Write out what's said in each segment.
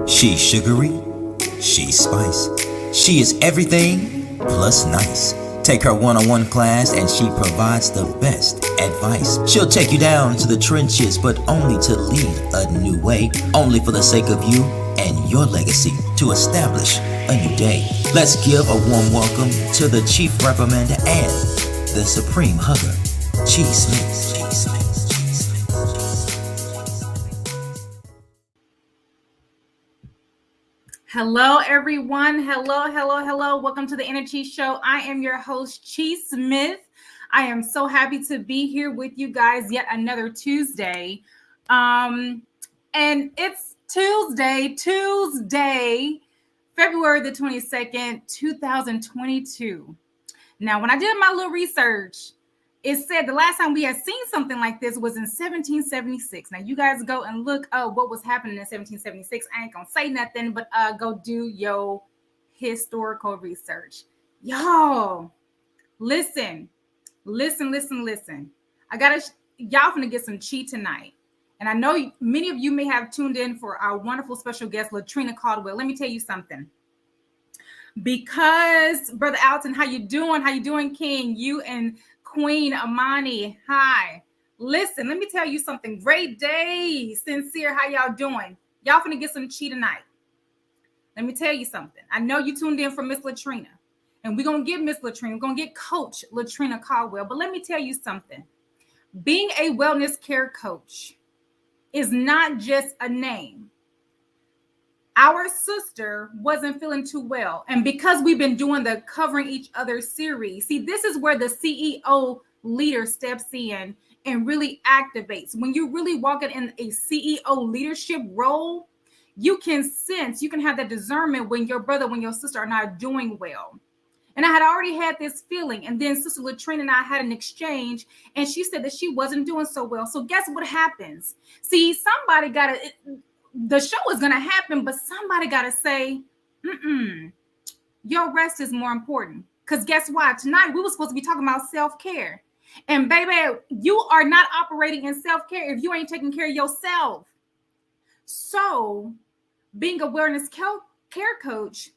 She's sugary, she's spice. She is everything plus nice. Take her one-on-one class and she provides the best advice. She'll take you down to the trenches, but only to lead a new way. Only for the sake of you and your legacy to establish a new day. Let's give a warm welcome to the Chief Reprimander and the Supreme Hugger, G. Smith. G. Smith. Hello, everyone. Hello. Welcome to the InEarthgie Show. I am your host, Chi Smith. I am so happy to be here with you guys yet another Tuesday. And it's Tuesday, February the 22nd, 2022. Now, when I did my little research, it said the last time we had seen something like this was in 1776. Now, you guys go and look up what was happening in 1776. I ain't gonna say nothing, but go do your historical research. Y'all, listen. Y'all gonna get some chi tonight. And I know many of you may have tuned in for our wonderful special guest, Latrina Caldwell. Let me tell you something. Because, Brother Alton, how you doing, King? You and Queen Amani, hi. Listen, let me tell you something. Great day, Sincere. How y'all doing? Y'all finna get some chi tonight. Let me tell you something. I know you tuned in for Miss Latrina, and we're gonna get Miss Latrina. We're gonna get Coach Latrina Caldwell. But let me tell you something. Being a wellness care coach is not just a name. Our sister wasn't feeling too well. And because we've been doing the Covering Each Other series, see, this is where the CEO leader steps in and really activates. When you're really walking in a CEO leadership role, you can sense, you can have that discernment when your brother, when your sister are not doing well. And I had already had this feeling. And then Sister Latrina and I had an exchange, and she said that she wasn't doing so well. So guess what happens? See, somebody got to... The show is going to happen, but somebody got to say, your rest is more important. Because guess what? Tonight, we were supposed to be talking about self-care. And baby, you are not operating in self-care if you ain't taking care of yourself. So being a wellness care coach,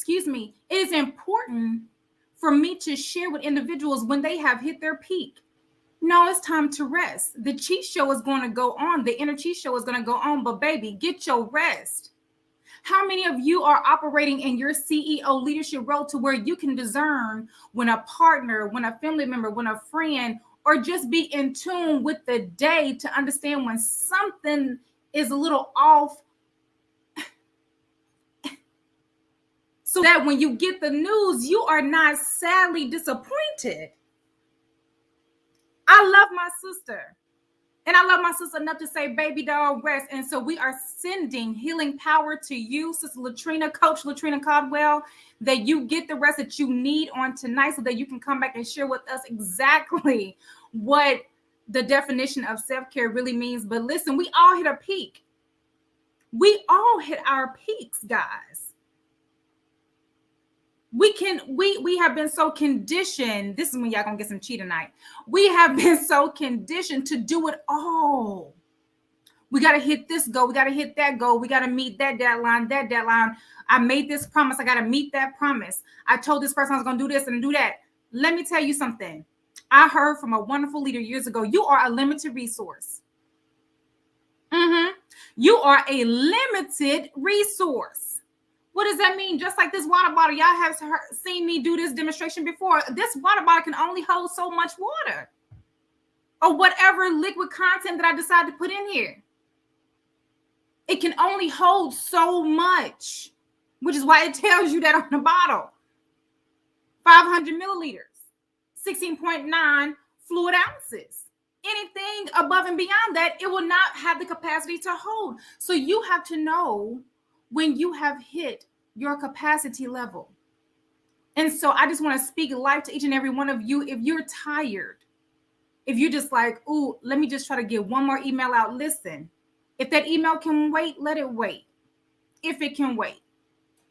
it is important for me to share with individuals when they have hit their peak. No, it's time to rest. The Chi Show is going to go on. The InEarthgie Show is going to go on. But baby, get your rest. How many of you are operating in your CEO leadership role to where you can discern when a partner, when a family member, when a friend, or just be in tune with the day to understand when something is a little off, so that when you get the news, you are not sadly disappointed. I love my sister. And I love my sister enough to say, baby doll, rest. And so we are sending healing power to you, Sister Latrina, Coach Latrina Caldwell, that you get the rest that you need on tonight so that you can come back and share with us exactly what the definition of self-care really means. But listen, we all hit a peak. We all hit our peaks, guys. We have been so conditioned. This is when y'all gonna get some chi tonight. We have been so conditioned to do it all. We got to hit this goal. We got to hit that goal. We got to meet that deadline. I made this promise. I got to meet that promise. I told this person I was going to do this and do that. Let me tell you something. I heard from a wonderful leader years ago. You are a limited resource. You are a limited resource. What does that mean? Just like this water bottle, y'all have seen me do this demonstration before. This water bottle can only hold so much water or whatever liquid content that I decide to put in here. It can only hold so much, which is why it tells you that on the bottle. 500 milliliters, 16.9 fluid ounces. Anything above and beyond that, it will not have the capacity to hold. So you have to know when you have hit your capacity level. And so I just want to speak life to each and every one of you. If you're tired, if you're just like, ooh, let me just try to get one more email out. Listen, if that email can wait, let it wait. If it can wait.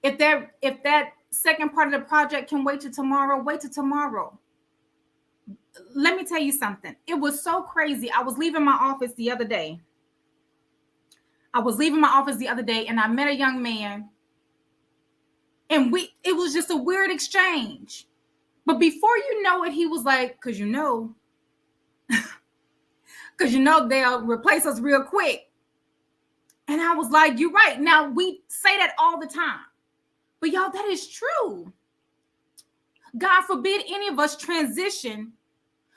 If that second part of the project can wait till tomorrow, wait till tomorrow. Let me tell you something. It was so crazy. I was leaving my office the other day. I was leaving my office the other day and I met a young man, and it was just a weird exchange. But before you know it, he was like, because they'll replace us real quick. And I was like, you're right. Now, we say that all the time. But y'all, that is true. God forbid any of us transition.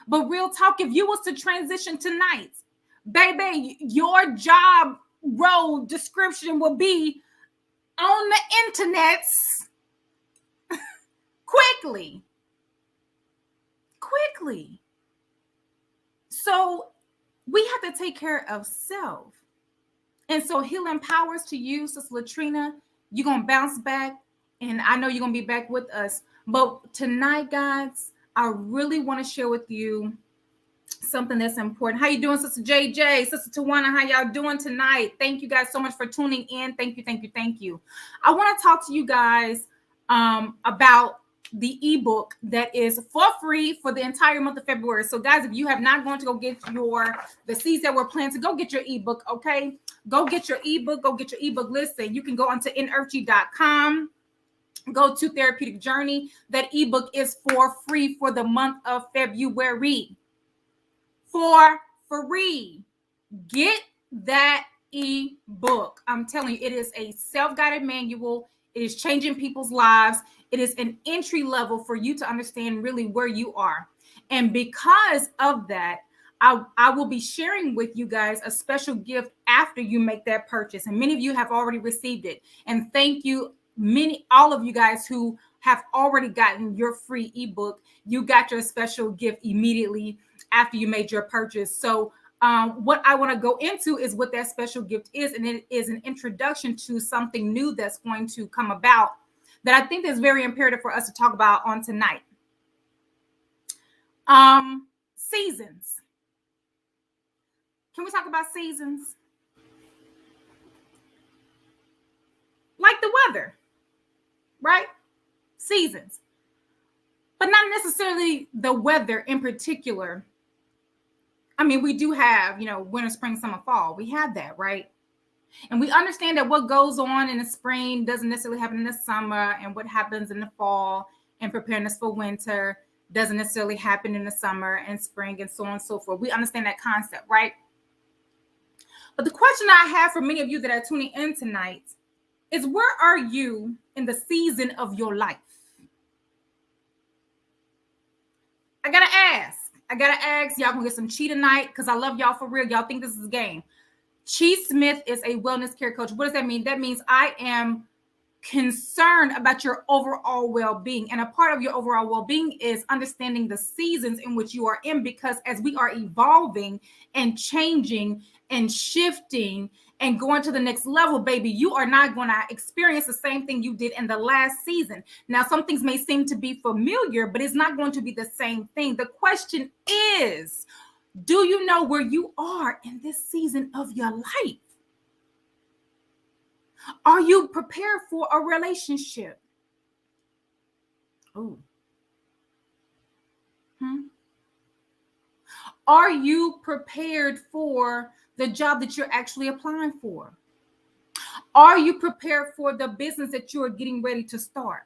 But real talk, if you was to transition tonight, baby, your job role description will be on the internets quickly. So we have to take care of self. And so healing powers to you, Sister Latrina. You're going to bounce back, and I know you're going to be back with us. But tonight, guys, I really want to share with you something that's important. How you doing, Sister JJ? Sister Tawana, how y'all doing tonight? Thank you guys so much for tuning in. Thank you. I want to talk to you guys about the ebook that is for free for the entire month of February. So guys, if you have not gone to go get the seeds that we're planting, go get your ebook, okay? Go get your ebook. Listen, you can go onto InEarthgie.com. Go to Therapeutic Journey. That ebook is for free for the month of February. For free. Get that ebook. I'm telling you, it is a self-guided manual. It is changing people's lives. It is an entry level for you to understand really where you are. And because of that, I will be sharing with you guys a special gift after you make that purchase. And many of you have already received it. And thank you, all of you guys who have already gotten your free ebook. You got your special gift immediately after you made your purchase. So what I want to go into is what that special gift is. And it is an introduction to something new that's going to come about that I think is very imperative for us to talk about on tonight. Seasons. Can we talk about seasons? Like the weather, right? Seasons. But not necessarily the weather in particular. I mean, we do have, winter, spring, summer, fall. We have that, right? And we understand that what goes on in the spring doesn't necessarily happen in the summer, and what happens in the fall and preparing us for winter doesn't necessarily happen in the summer and spring and so on and so forth. We understand that concept, right? But the question I have for many of you that are tuning in tonight is, where are you in the season of your life? I gotta ask. Y'all gonna get some cheat tonight because I love y'all for real. Y'all think this is a game. Chi Smith is a wellness care coach. What does that mean? That means I am concerned about your overall well-being. And a part of your overall well-being is understanding the seasons in which you are in, because as we are evolving and changing and shifting and going to the next level, baby, you are not going to experience the same thing you did in the last season. Now, some things may seem to be familiar, but it's not going to be the same thing. The question is, do you know where you are in this season of your life? Are you prepared for a relationship? Oh. Are you prepared for the job that you're actually applying for? Are you prepared for the business that you are getting ready to start?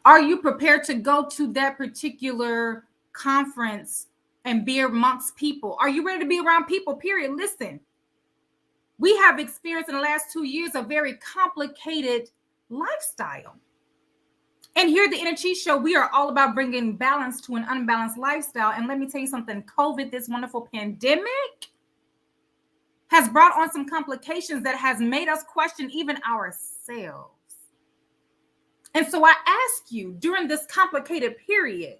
Are you prepared to go to that particular conference and be amongst people? Are you ready to be around people, period? Listen, we have experienced in the last 2 years a very complicated lifestyle. And here at the Inner Chi Show, we are all about bringing balance to an unbalanced lifestyle. And let me tell you something, COVID, this wonderful pandemic, has brought on some complications that has made us question even ourselves. And so I ask you, during this complicated period,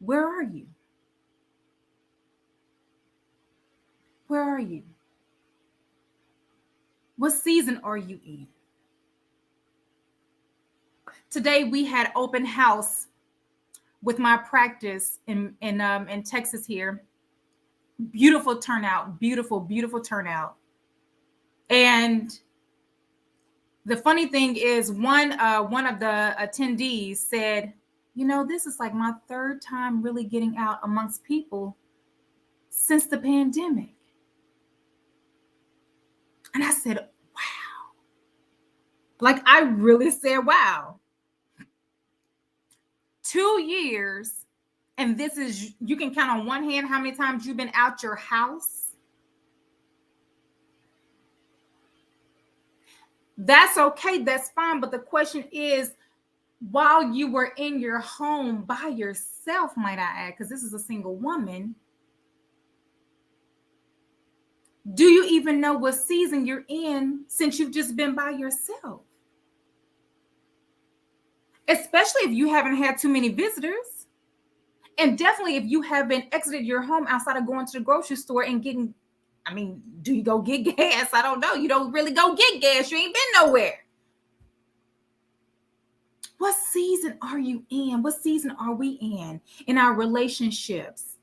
where are you? Where are you? What season are you in? Today we had open house with my practice in Texas here. Beautiful turnout, beautiful turnout. And the funny thing is, one of the attendees said, this is like my third time really getting out amongst people since the pandemic. And I said, wow. Like, I really said, wow. 2 years, and this is, you can count on one hand how many times you've been out your house. That's okay. That's fine. But the question is, while you were in your home by yourself, might I add, because this is a single woman, do you even know what season you're in since you've just been by yourself? Especially if you haven't had too many visitors. And definitely if you haven't exited your home outside of going to the grocery store and getting, I mean, do you go get gas? I don't know. You don't really go get gas. You ain't been nowhere. What season are you in? What season are we in our relationships,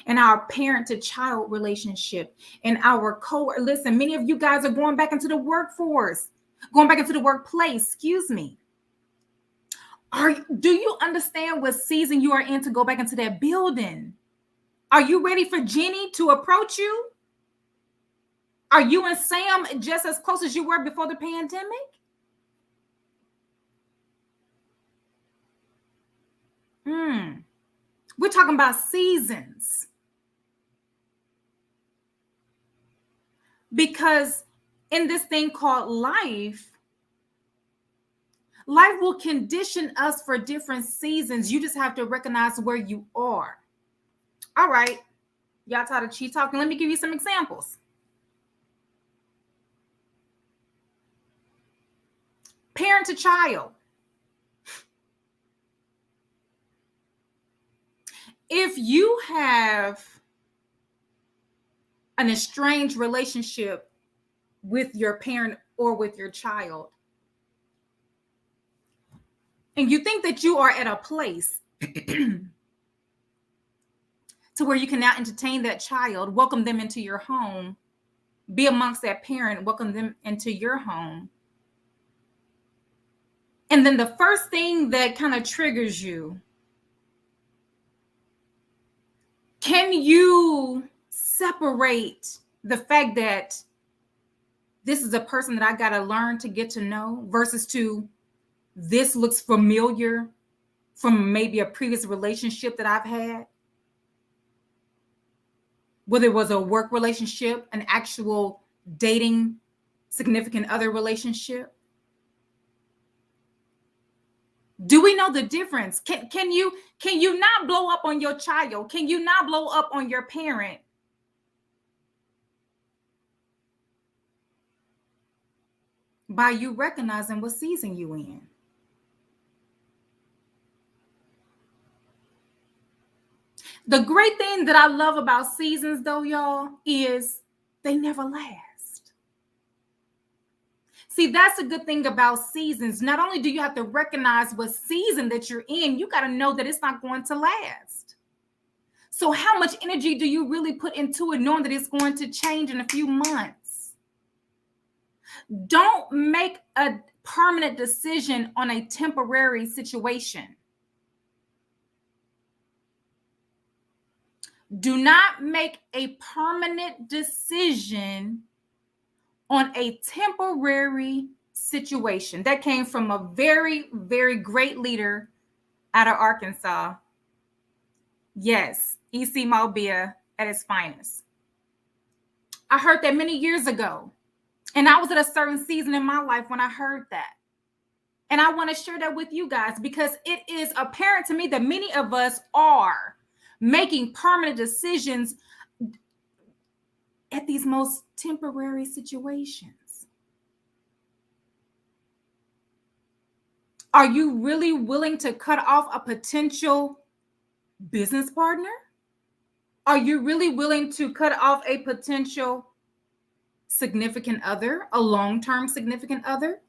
in our parent to child relationship, in our listen, many of you guys are going back into the workforce, going back into the workplace, excuse me. Do you understand what season you are in to go back into that building? Are you ready for Jenny to approach you? Are you and Sam just as close as you were before the pandemic? We're talking about seasons. Because in this thing called life will condition us for different seasons. You just have to recognize where you are. All right. Y'all tired of cheat talking? Let me give you some examples. Parent to child. If you have an estranged relationship with your parent or with your child, and you think that you are at a place to where you can now entertain that child, welcome them into your home, be amongst that parent, welcome them into your home. And then the first thing that kind of triggers you, can you separate the fact that this is a person that I got to learn to get to know versus to this looks familiar from maybe a previous relationship that I've had? Whether it was a work relationship, an actual dating, significant other relationship. Do we know the difference? Can you not blow up on your child? Can you not blow up on your parent? By you recognizing what season you in. The great thing that I love about seasons, though, y'all, is they never last. See, that's a good thing about seasons. Not only do you have to recognize what season that you're in, you got to know that it's not going to last. So how much energy do you really put into it, knowing that it's going to change in a few months? Don't make a permanent decision on a temporary situation. Do not make a permanent decision on a temporary situation. That came from a very, very great leader out of Arkansas. Yes, E.C. Mobia at its finest. I heard that many years ago, and I was at a certain season in my life when I heard that. And I want to share that with you guys because it is apparent to me that many of us are making permanent decisions at these most temporary situations. Are you really willing to cut off a potential business partner? Are you really willing to cut off a potential significant other, a long-term significant other?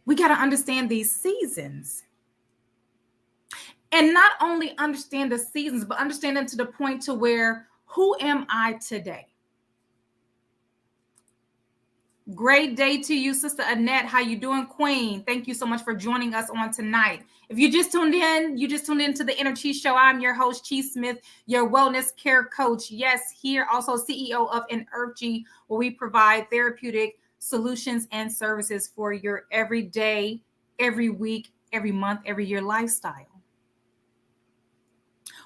We got to understand these seasons. And not only understand the seasons, but understand them to the point to where, who am I today? Great day to you, Sister Annette. How you doing, Queen? Thank you so much for joining us on tonight. If you just tuned in to the InEarthgie Show. I'm your host, Chi Smith, your wellness care coach. Yes, here also CEO of InEarthgie, where we provide therapeutic solutions and services for your everyday, every week, every month, every year lifestyle.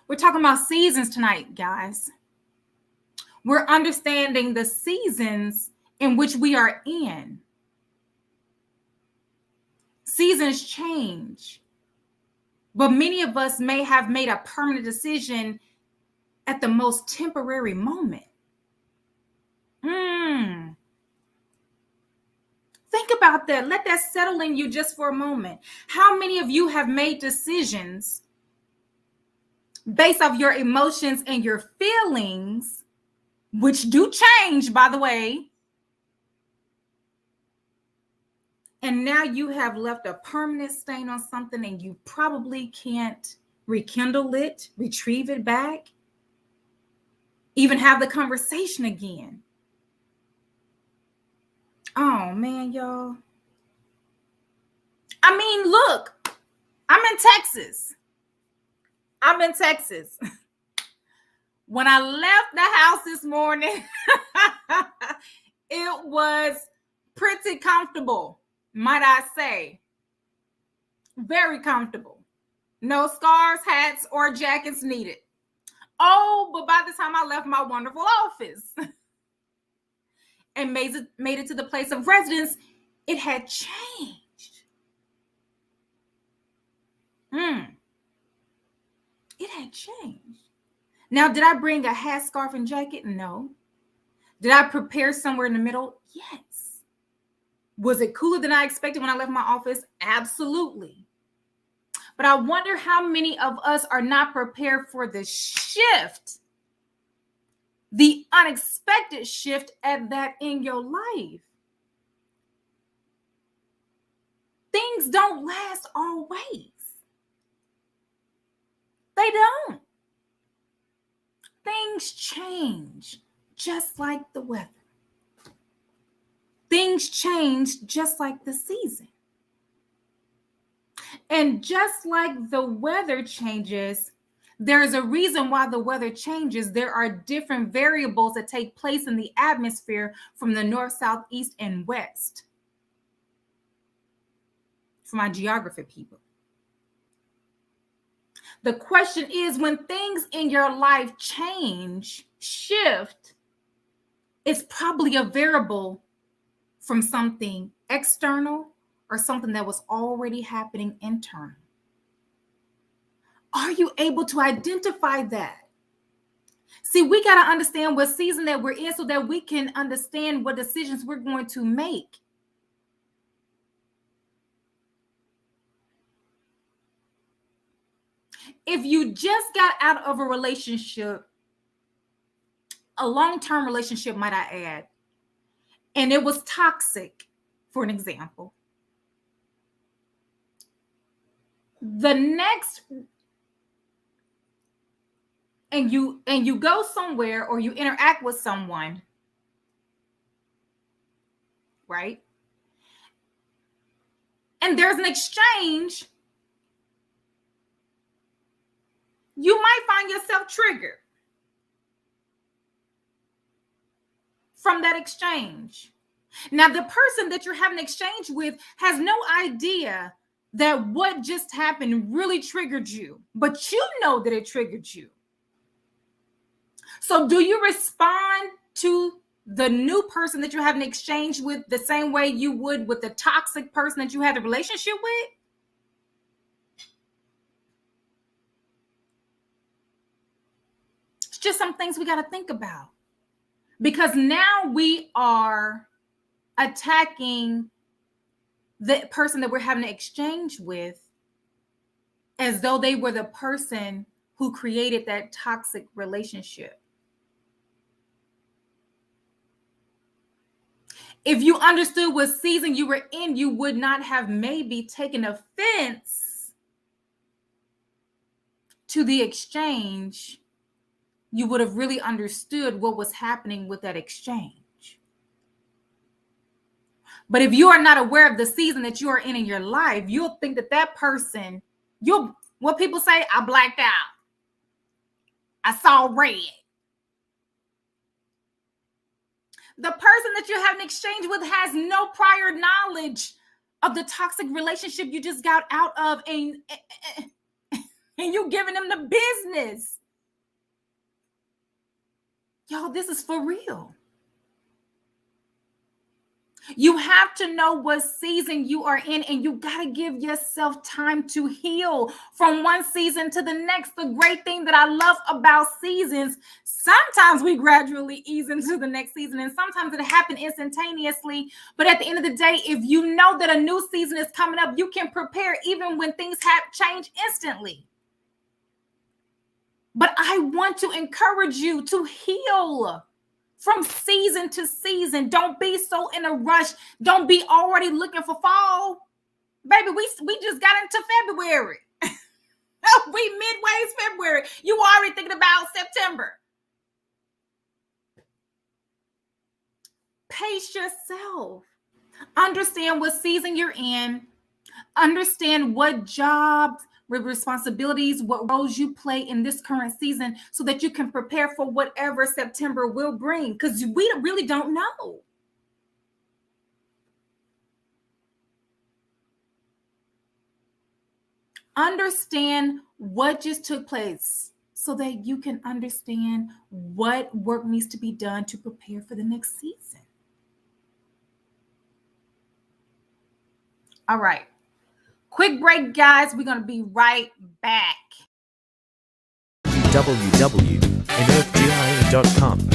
We're talking about seasons tonight, guys. We're understanding the seasons in which we are in. Seasons change, but many of us may have made a permanent decision at the most temporary moment. Think about that. Let that settle in you just for a moment. How many of you have made decisions based off your emotions and your feelings, which do change, by the way, and now you have left a permanent stain on something and you probably can't rekindle it, retrieve it back, even have the conversation again? Oh, man, y'all. I mean, look, I'm in Texas. When I left the house this morning, it was pretty comfortable, might I say. Very comfortable. No scarves, hats, or jackets needed. Oh, but by the time I left my wonderful office and made it to the place of residence, it had changed. It had changed. Now, did I bring a hat, scarf, and jacket? No. Did I prepare somewhere in the middle? Yes. Was it cooler than I expected when I left my office? Absolutely. But I wonder how many of us are not prepared for the shift, the unexpected shift at that in your life. Things don't last always. They don't. Things change just like the weather. Things change just like the season. And just like the weather changes, there's a reason why the weather changes. There are different variables that take place in the atmosphere from the north, south, east, and west. For my geography people. The question is, when things in your life change, shift, it's probably a variable from something external or something that was already happening internal. Are you able to identify that? See, we got to understand what season that we're in so that we can understand what decisions we're going to make. If you just got out of a relationship, a long-term relationship, might I add, and it was toxic, for an example, the next, and you go somewhere or you interact with someone, right? And there's an exchange, you might find yourself triggered from that exchange. Now, the person that you're having an exchange with has no idea that what just happened really triggered you, but you know that it triggered you. So do you respond to the new person that you're having an exchange with the same way you would with the toxic person that you had a relationship with? It's just some things we got to think about. Because now we are attacking the person that we're having an exchange with as though they were the person who created that toxic relationship. If you understood what season you were in, you would not have maybe taken offense to the exchange. You would have really understood what was happening with that exchange. But if you are not aware of the season that you are in your life, you'll think that person, what people say, I blacked out. I saw red. The person that you have an exchange with has no prior knowledge of the toxic relationship you just got out of, and you giving them the business. Yo, this is for real. You have to know what season you are in, and you got to give yourself time to heal from one season to the next. The great thing that I love about seasons, sometimes we gradually ease into the next season, and sometimes it happens instantaneously. But at the end of the day, if you know that a new season is coming up, you can prepare even when things have changed instantly. But I want to encourage you to heal from season to season. Don't be so in a rush. Don't be already looking for fall. Baby, we just got into February. We midway's February. You already thinking about September. Pace yourself. Understand what season you're in. Understand what jobs, with responsibilities, what roles you play in this current season, so that you can prepare for whatever September will bring, because we really don't know. Understand what just took place so that you can understand what work needs to be done to prepare for the next season. All right. Quick break, guys. We're going to be right back. www.InEarthgie.com.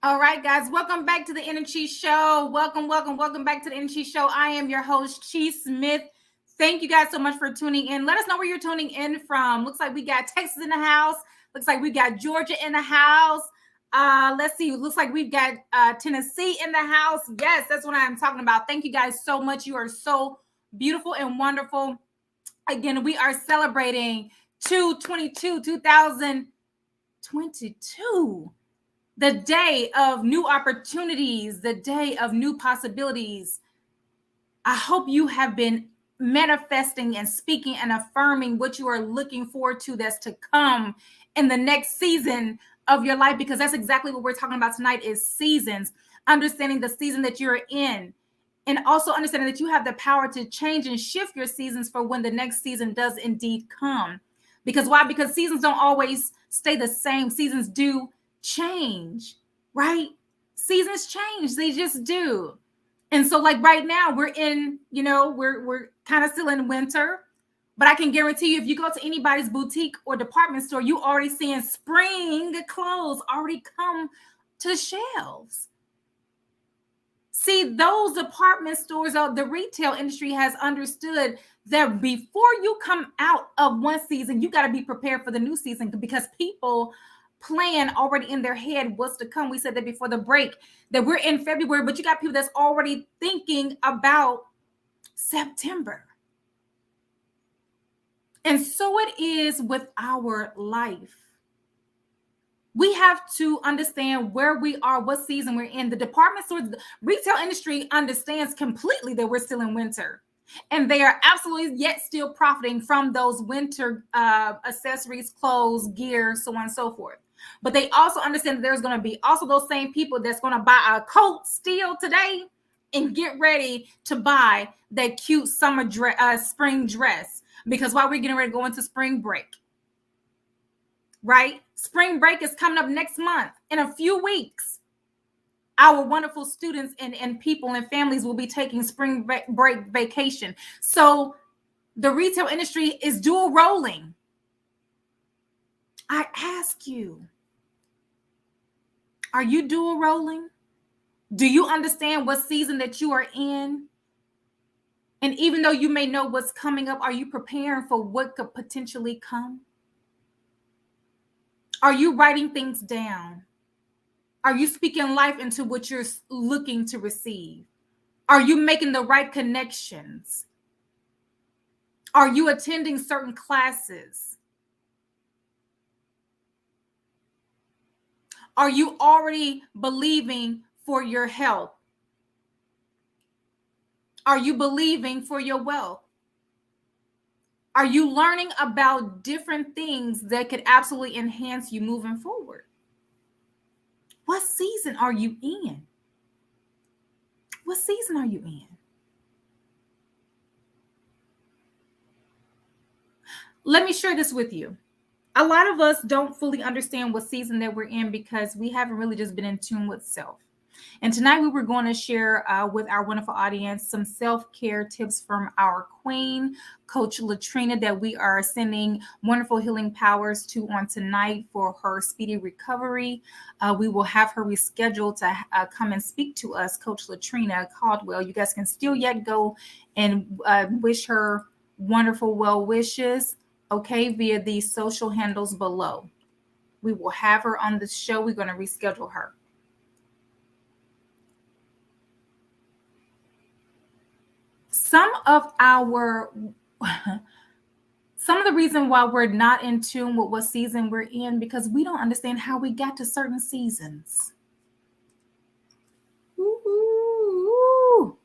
All right, guys, welcome back to the InEarthgie Show. Welcome back to the InEarthgie Show. I am your host, Chi Smith. Thank you guys so much for tuning in. Let us know where you're tuning in from. Looks like we got Texas in the house. Looks like we got Georgia in the house. Let's see. Looks like we've got Tennessee in the house. Yes, that's what I'm talking about. Thank you guys so much. You are so beautiful and wonderful. Again, we are celebrating 2022. The day of new opportunities, the day of new possibilities. I hope you have been manifesting and speaking and affirming what you are looking forward to that's to come in the next season of your life, because that's exactly what we're talking about tonight is seasons, understanding the season that you're in, and also understanding that you have the power to change and shift your seasons for when the next season does indeed come. Because why? Because seasons don't always stay the same. Seasons do change, right? Seasons change, they just do. And so like right now we're in, we're kind of still in winter, but I can guarantee you if you go to anybody's boutique or department store, you already seeing spring clothes already come to the shelves. See, those department stores, the retail industry has understood that before you come out of one season, you got to be prepared for the new season, because people plan already in their head what's to come. We said that before the break, that we're in February, but you got people that's already thinking about September. And so it is with our life. We have to understand where we are, what season we're in. The department store, the retail industry understands completely that we're still in winter. And they are absolutely yet still profiting from those winter accessories, clothes, gear, so on and so forth. But they also understand that there's going to be also those same people that's going to buy a coat still today and get ready to buy that cute summer dress, spring dress, because while we're getting ready to go into spring break, right? Spring break is coming up next month. In a few weeks, our wonderful students and people and families will be taking spring break vacation. So the retail industry is dual rolling. I ask you, Are you dual rolling? Do you understand what season that you are in? And even though you may know what's coming up, are you preparing for what could potentially come? Are you writing things down? Are you speaking life into what you're looking to receive? Are you making the right connections? Are you attending certain classes? Are you already believing for your health? Are you believing for your wealth? Are you learning about different things that could absolutely enhance you moving forward? What season are you in? What season are you in? Let me share this with you. A lot of us don't fully understand what season that we're in because we haven't really just been in tune with self. And tonight we were going to share with our wonderful audience some self-care tips from our queen, Coach Latrina, that we are sending wonderful healing powers to on tonight for her speedy recovery. We will have her rescheduled to come and speak to us, Coach Latrina Caldwell. You guys can still yet go and wish her wonderful well wishes, okay, via the social handles below. We will have her on the show. We're going to reschedule her. Some of the reason why we're not in tune with what season we're in, because we don't understand how we got to certain seasons. Ooh.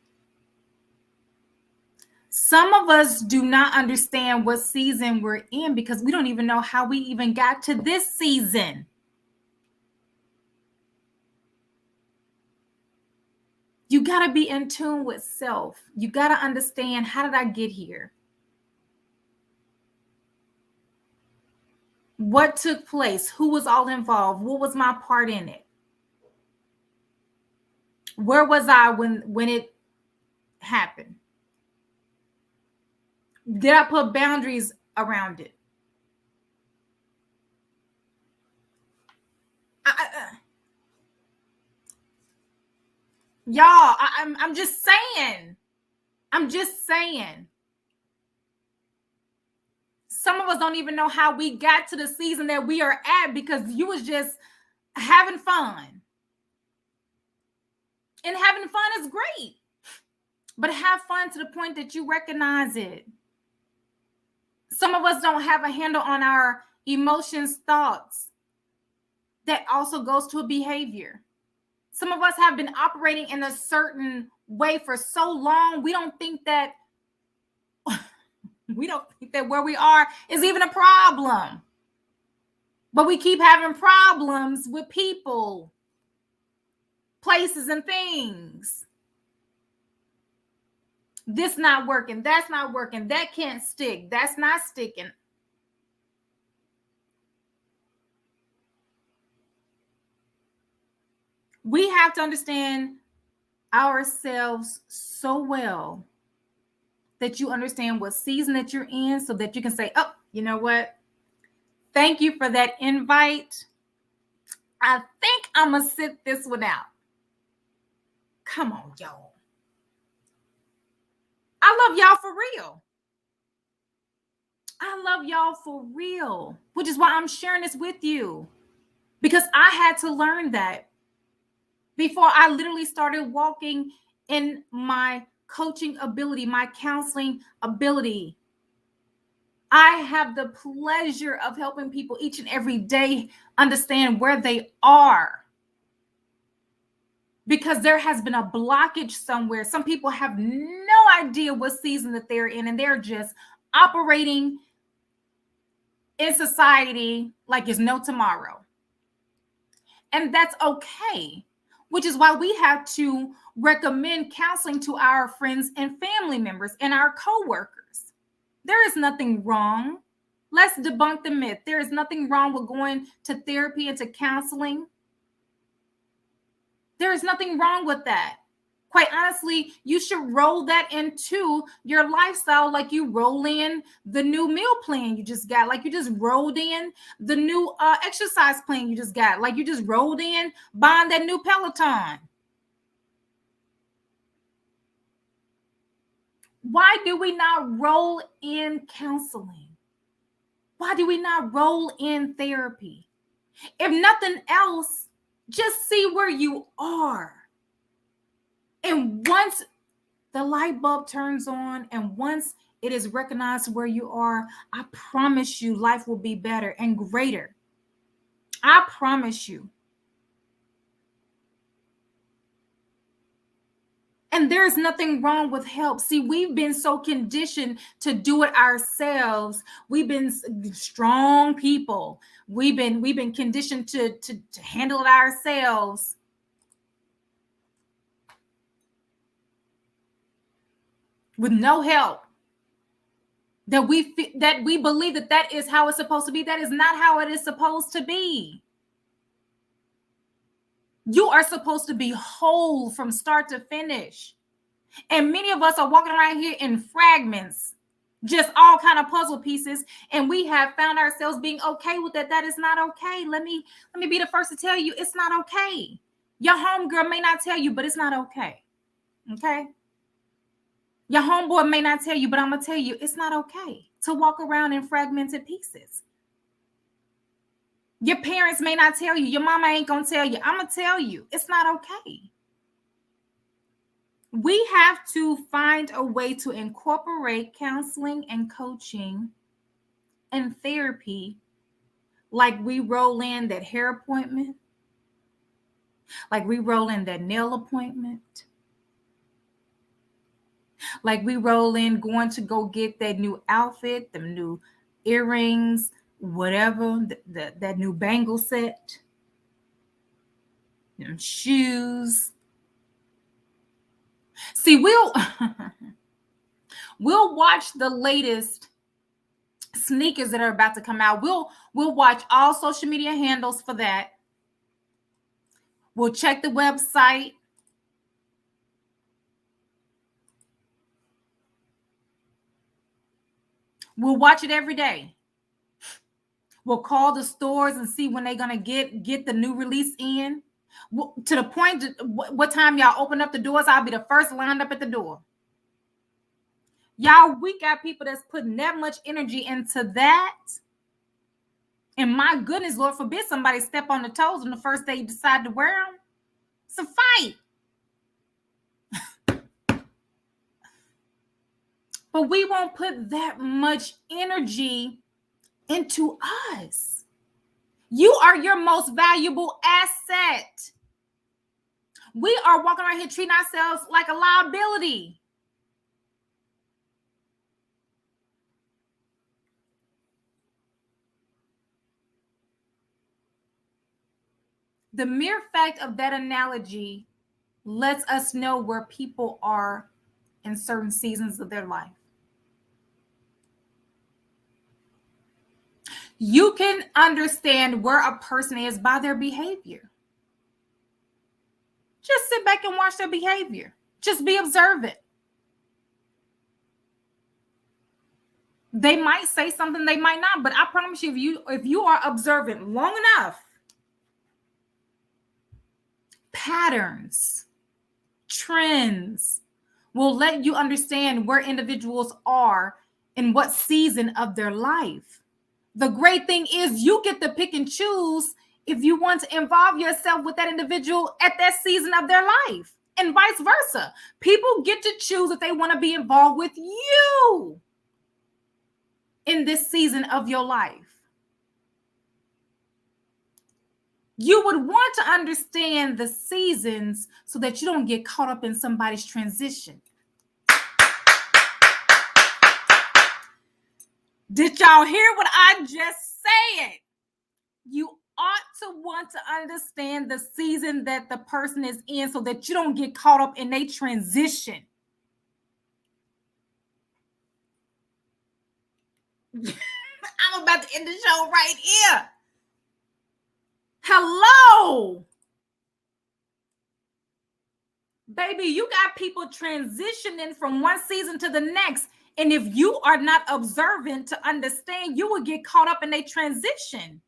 Some of us do not understand what season we're in because we don't even know how we even got to this season. You got to be in tune with self. You got to understand, how did I get here? What took place? Who was all involved? What was my part in it? Where was I when it happened? Did I put boundaries around it? Y'all, I'm just saying. I'm just saying. Some of us don't even know how we got to the season that we are at because you was just having fun. And having fun is great. But have fun to the point that you recognize it. Some of us don't have a handle on our emotions, thoughts. That also goes to a behavior. Some of us have been operating in a certain way for so long, we don't think that where we are is even a problem. But we keep having problems with people, places, and things. This not working, that's not working, that can't stick, that's not sticking. We have to understand ourselves so well that you understand what season that you're in so that you can say, oh, you know what? Thank you for that invite. I think I'm going to sit this one out. Come on, y'all. I love y'all for real. I love y'all for real, which is why I'm sharing this with you, because I had to learn that before I literally started walking in my coaching ability, my counseling ability. I have the pleasure of helping people each and every day understand where they are, because there has been a blockage somewhere. Some people have no idea what season that they're in, and they're just operating in society like it's no tomorrow. And that's okay, which is why we have to recommend counseling to our friends and family members and our coworkers. There is nothing wrong. Let's debunk the myth. There is nothing wrong with going to therapy and to counseling. There is nothing wrong with that. Quite honestly, you should roll that into your lifestyle like you roll in the new meal plan you just got, like you just rolled in the new exercise plan you just got, like you just rolled in buying that new Peloton. Why do we not roll in counseling? Why do we not roll in therapy? If nothing else, just see where you are. And once the light bulb turns on and once it is recognized where you are, I promise you life will be better and greater. I promise you. And there's nothing wrong with help. See, we've been so conditioned to do it ourselves. We've been strong people. We've been conditioned to handle it ourselves. With no help. That we believe that is how it's supposed to be. That is not how it is supposed to be. You are supposed to be whole from start to finish. And many of us are walking around here in fragments, just all kind of puzzle pieces. And we have found ourselves being okay with that. That is not okay. Let me be the first to tell you it's not okay. Your homegirl may not tell you, but it's not okay. Okay? Your homeboy may not tell you, but I'm going to tell you it's not okay to walk around in fragmented pieces. Your parents may not tell you. Your mama ain't going to tell you. I'm going to tell you it's not okay. We have to find a way to incorporate counseling and coaching and therapy like we roll in that hair appointment, like we roll in that nail appointment, like we roll in going to go get that new outfit, the new earrings, whatever, that new bangle set, shoes. See, we'll watch the latest sneakers that are about to come out. We'll watch all social media handles for that. We'll check the website. We'll watch it every day. We'll call the stores and see when they're gonna get the new release in. To the point, what time y'all open up the doors, I'll be the first lined up at the door. Y'all, we got people that's putting that much energy into that. And my goodness, Lord forbid somebody step on the toes on the first day you decide to wear them. It's a fight. But we won't put that much energy into us. You are your most valuable asset. We are walking around here treating ourselves like a liability. The mere fact of that analogy lets us know where people are in certain seasons of their life. You can understand where a person is by their behavior. Just sit back and watch their behavior. Just be observant. They might say something, they might not, but I promise you, if you are observant long enough, patterns, trends will let you understand where individuals are in what season of their life. The great thing is you get to pick and choose if you want to involve yourself with that individual at that season of their life, and vice versa. People get to choose if they want to be involved with you in this season of your life. You would want to understand the seasons so that you don't get caught up in somebody's transition. Did y'all hear what I just said? You ought to want to understand the season that the person is in so that you don't get caught up in their transition. I'm about to end the show right here. Hello. Baby, you got people transitioning from one season to the next. And if you are not observant to understand, you will get caught up in a transition.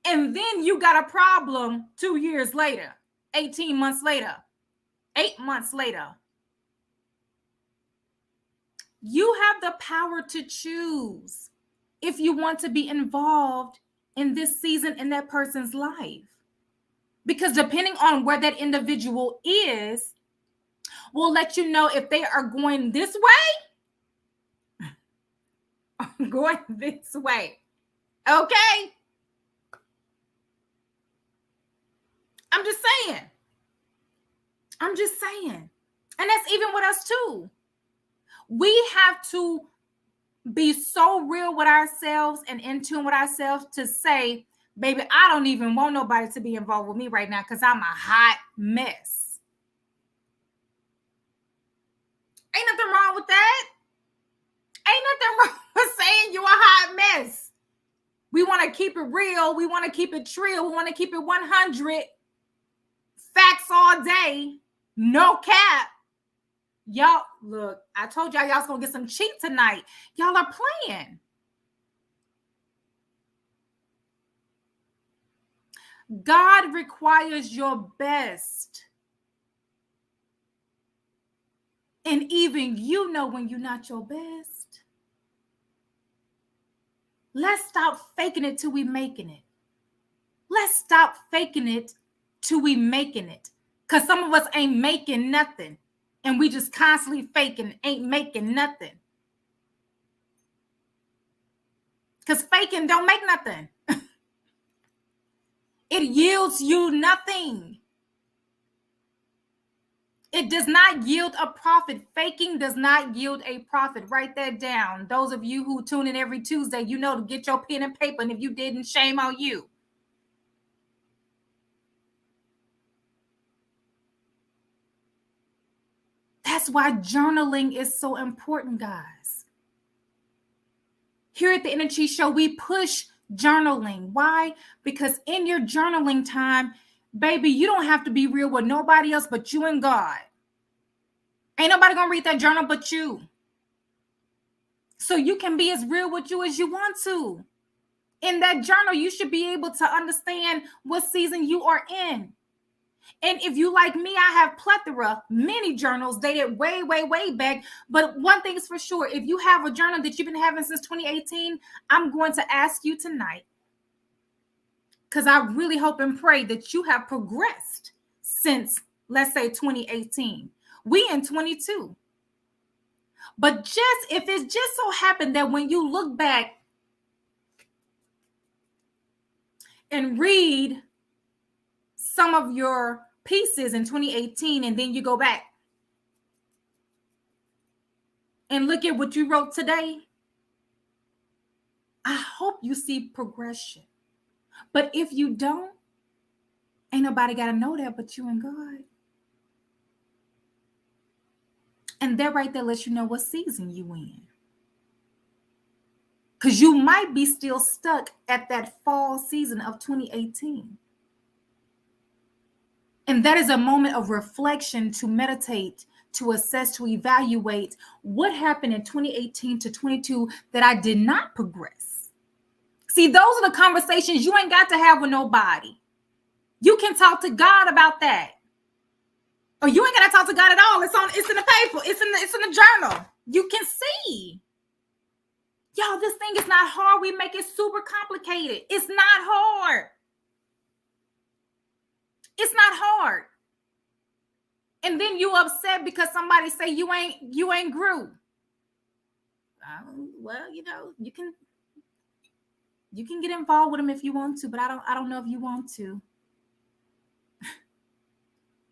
And then you got a problem 2 years later, 18 months later, 8 months later. You have the power to choose if you want to be involved in this season in that person's life. Because depending on where that individual is, will let you know if they are going this way or going this way. Okay? I'm just saying. And that's even with us too. We have to be so real with ourselves and in tune with ourselves to say, baby, I don't even want nobody to be involved with me right now because I'm a hot mess. Ain't nothing wrong with that. Ain't nothing wrong with saying you're a hot mess. We want to keep it real. We want to keep it trill. We want to keep it 100. Facts all day. No cap. Y'all, look, I told y'all was going to get some cheat tonight. Y'all are playing. God requires your best. And even you know when you're not your best. Let's stop faking it till we making it. Let's stop faking it till we making it. Because some of us ain't making nothing. And we just constantly faking, ain't making nothing. Because faking don't make nothing. It yields you nothing. It does not yield a profit. Faking does not yield a profit. Write that down. Those of you who tune in every Tuesday, you know to get your pen and paper. And if you didn't, shame on you. That's why journaling is so important, guys. Here at the InEarthgie Show, we push journaling. Why? Because in your journaling time, baby, you don't have to be real with nobody else but you and God. Ain't nobody gonna read that journal but you. So you can be as real with you as you want to. In that journal, you should be able to understand what season you are in. And if you like me, I have plethora, many journals dated way, way, way back. But one thing is for sure, if you have a journal that you've been having since 2018, I'm going to ask you tonight, because I really hope and pray that you have progressed since, let's say, 2018. We in 22. But if it's just so happened that when you look back and read some of your pieces in 2018, and then you go back and look at what you wrote today, I hope you see progression. But if you don't, ain't nobody got to know that but you and God. And that right there lets you know what season you in. Because you might be still stuck at that fall season of 2018. And that is a moment of reflection to meditate, to assess, to evaluate what happened in 2018 to 22 that I did not progress. See, those are the conversations you ain't got to have with nobody. You can talk to God about that. Or you ain't got to talk to God at all. It's in the paper. It's in the journal. You can see. Y'all, this thing is not hard. We make it super complicated. It's not hard. It's not hard. And then you upset because somebody say you ain't grew. Well, you can get involved with them if you want to, but I don't know if you want to.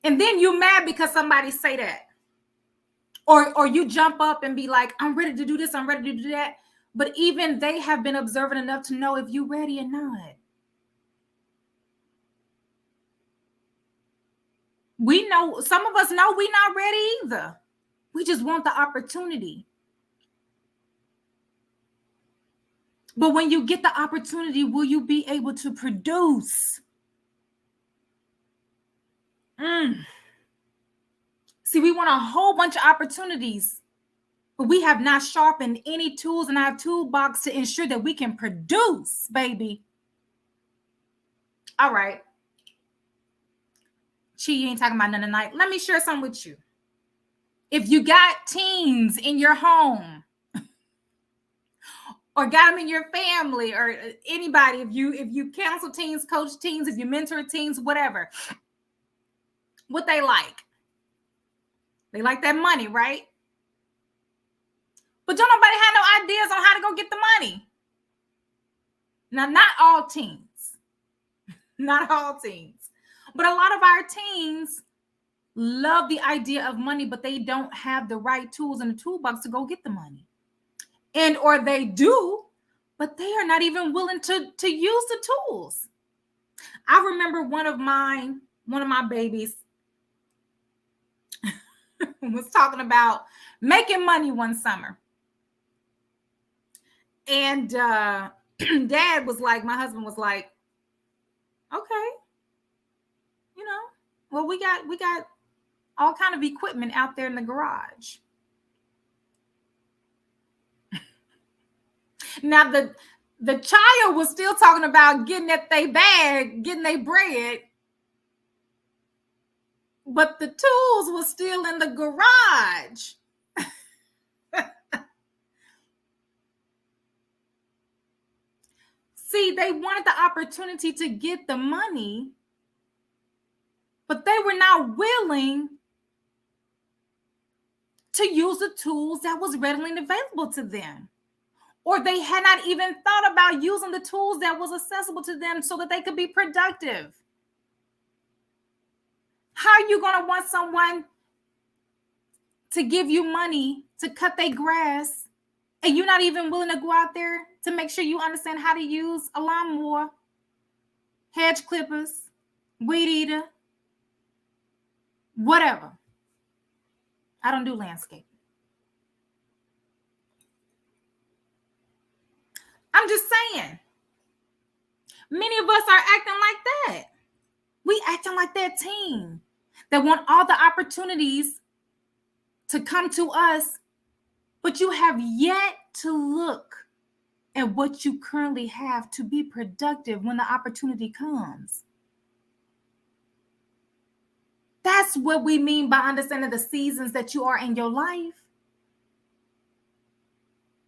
And then you mad because somebody say that. Or you jump up and be like, I'm ready to do this, I'm ready to do that. But even they have been observant enough to know if you're ready or not. We know, some of us know we're not ready either. We just want the opportunity. But when you get the opportunity, will you be able to produce? See, we want a whole bunch of opportunities, but we have not sharpened any tools in our toolbox to ensure that we can produce, baby. All right. Chi, you ain't talking about none tonight. Let me share something with you. If you got teens in your home, or got them in your family, or anybody, if you counsel teens, coach teens, if you mentor teens, whatever, what they like that money, right? But don't nobody have no ideas on how to go get the money. Now, not all teens, but a lot of our teens love the idea of money, but they don't have the right tools in the toolbox to go get the money. And or they do, but they are not even willing to use the tools. I remember one of my babies was talking about making money one summer. And dad was like, my husband was like, okay, well, we got all kind of equipment out there in the garage. Now the child was still talking about getting at their bag, getting their bread, but the tools were still in the garage. See, they wanted the opportunity to get the money, but they were not willing to use the tools that was readily available to them. Or they had not even thought about using the tools that was accessible to them so that they could be productive. How are you going to want someone to give you money to cut their grass and you're not even willing to go out there to make sure you understand how to use a lawnmower, hedge clippers, weed eater, whatever? I don't do landscape. I'm just saying, many of us are acting like that. We acting like that team that want all the opportunities to come to us, but you have yet to look at what you currently have to be productive when the opportunity comes. That's what we mean by understanding the seasons that you are in your life.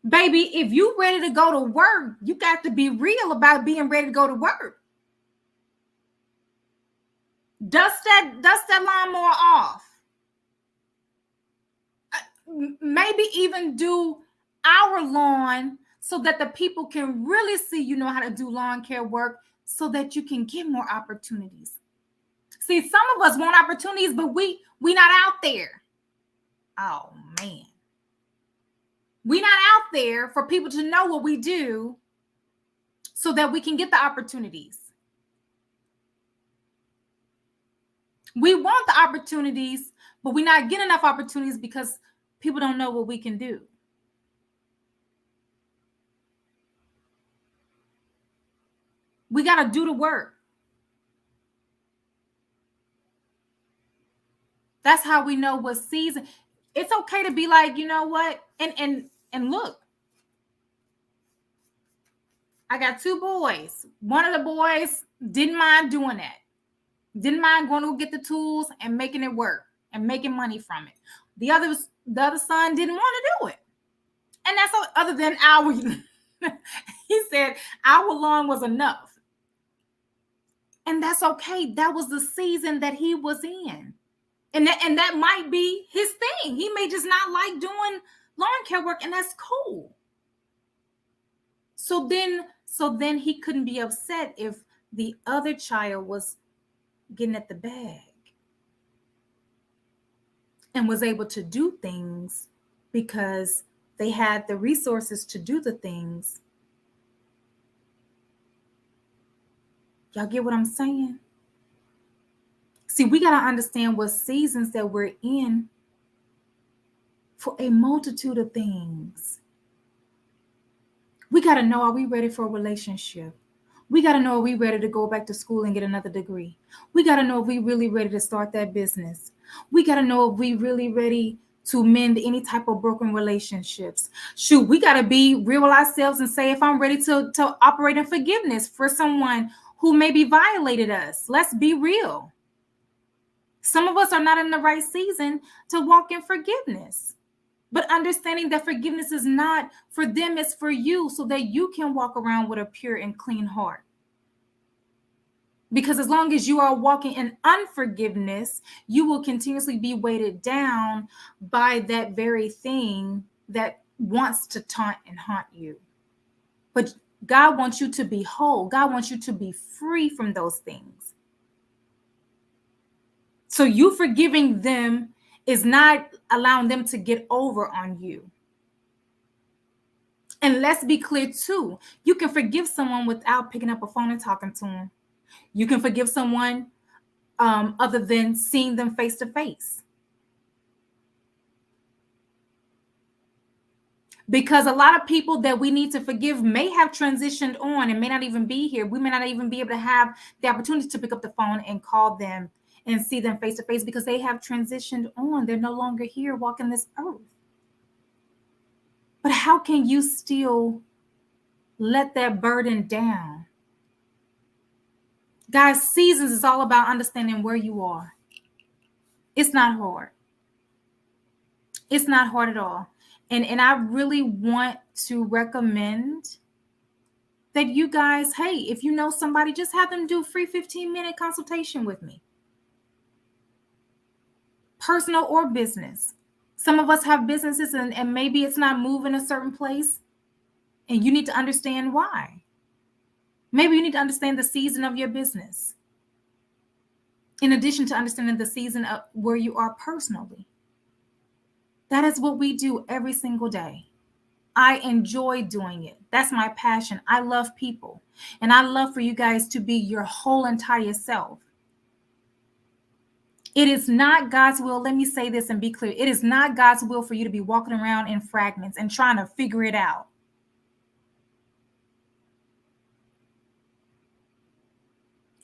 Baby, if you're ready to go to work, you got to be real about being ready to go to work. Dust that lawnmower off. Maybe even do our lawn so that the people can really see you know how to do lawn care work so that you can get more opportunities. See, some of us want opportunities, but we not out there. Oh, man. We're not out there for people to know what we do so that we can get the opportunities. We want the opportunities, but we're not getting enough opportunities because people don't know what we can do. We got to do the work. That's how we know what season. It's okay to be like, you know what? And look, I got two boys. One of the boys didn't mind doing that. Didn't mind going to get the tools and making it work and making money from it. The other son didn't want to do it. And that's other than our, he said our lawn was enough. And that's okay. That was the season that he was in. And that might be his thing. He may just not like doing lawn care work, and that's cool. So then he couldn't be upset if the other child was getting at the bag and was able to do things because they had the resources to do the things. Y'all get what I'm saying? See, we got to understand what seasons that we're in for a multitude of things. We got to know, are we ready for a relationship? We got to know if we're ready to go back to school and get another degree. We got to know if we're really ready to start that business. We got to know if we're really ready to mend any type of broken relationships. Shoot, we got to be real with ourselves and say, if I'm ready to operate in forgiveness for someone who maybe violated us. Let's be real. Some of us are not in the right season to walk in forgiveness. But understanding that forgiveness is not for them, it's for you, so that you can walk around with a pure and clean heart. Because as long as you are walking in unforgiveness, you will continuously be weighted down by that very thing that wants to taunt and haunt you. But God wants you to be whole. God wants you to be free from those things. So you forgiving them is not allowing them to get over on you. And let's be clear too. You can forgive someone without picking up a phone and talking to them. You can forgive someone other than seeing them face to face. Because a lot of people that we need to forgive may have transitioned on and may not even be here. We may not even be able to have the opportunity to pick up the phone and call them and see them face to face because they have transitioned on. They're no longer here walking this earth. But how can you still let that burden down? Guys, seasons is all about understanding where you are. It's not hard. It's not hard at all. And I really want to recommend that you guys, hey, if you know somebody, just have them do a free 15-minute consultation with me. Personal or business. Some of us have businesses and maybe it's not moving a certain place and you need to understand why. Maybe you need to understand the season of your business. In addition to understanding the season of where you are personally. That is what we do every single day. I enjoy doing it. That's my passion. I love people. And I love for you guys to be your whole entire self. It is not God's will. Let me say this and be clear. It is not God's will for you to be walking around in fragments and trying to figure it out.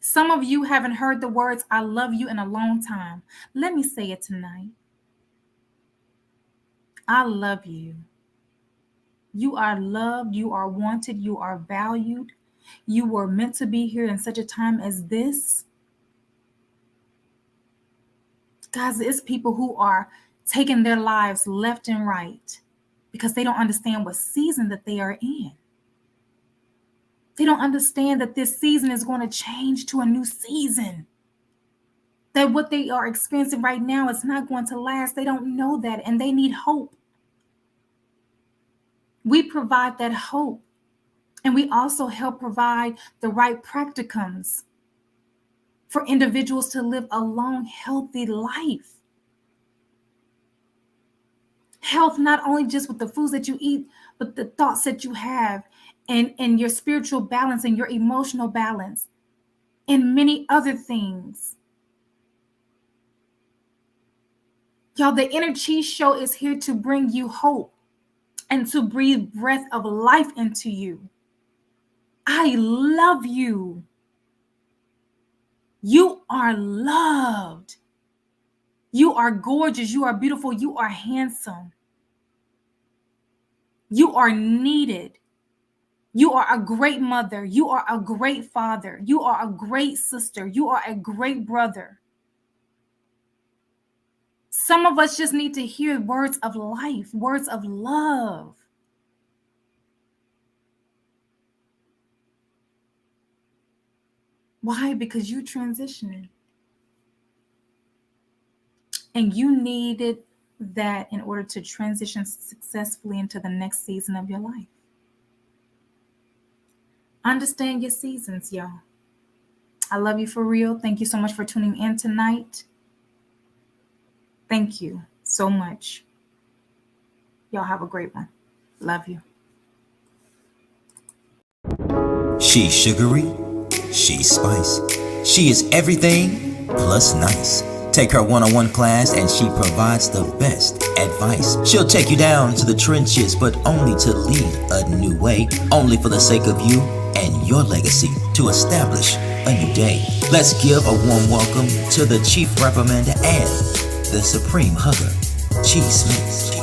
Some of you haven't heard the words, I love you in a long time. Let me say it tonight. I love you. You are loved. You are wanted. You are valued. You were meant to be here in such a time as this. Guys, it's people who are taking their lives left and right because they don't understand what season that they are in. They don't understand that this season is going to change to a new season. That what they are experiencing right now is not going to last. They don't know that, and they need hope. We provide that hope, and we also help provide the right practicums for individuals to live a long, healthy life. Health, not only just with the foods that you eat, but the thoughts that you have and your spiritual balance and your emotional balance and many other things. Y'all, the Inner Chi Show is here to bring you hope and to breathe breath of life into you. I love you. You are loved. You are gorgeous. You are beautiful. You are handsome. You are needed. You are a great mother. You are a great father. You are a great sister. You are a great brother. Some of us just need to hear words of life, words of love. Why? Because you're transitioning. And you needed that in order to transition successfully into the next season of your life. Understand your seasons, y'all. I love you for real. Thank you so much for tuning in tonight. Thank you so much. Y'all have a great one. Love you. She's sugary, she's spice. She is everything plus nice. Take her one-on-one class and she provides the best advice. She'll take you down to the trenches, but only to lead a new way, only for the sake of you and your legacy to establish a new day. Let's give a warm welcome to the Chief Reprimander and the Supreme Hugger, G. Smith.